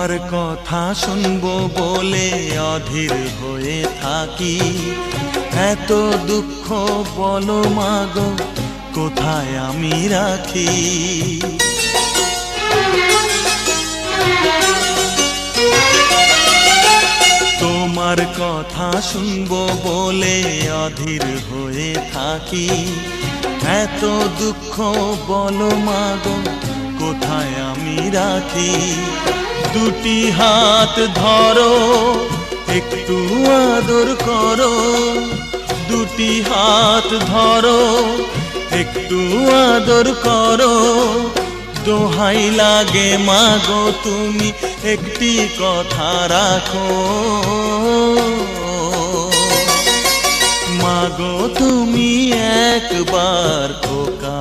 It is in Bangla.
তোমার কথা শুনবো বলে অধীর হয়ে থাকি। এত দুঃখ বলো মাগো কোথায় আমি রাখি। তোমার কথা শুনবো বলে অধীর হয়ে থাকি। এত দুঃখ বলো মাগো কোথায় আমি রাখি। দুটি হাত ধরো একটু আদর করো, দুটি হাত ধরো একটু আদর করো। দোহাই লাগে মাগো তুমি একটি কথা রাখো। মাগো তুমি একবার খোকা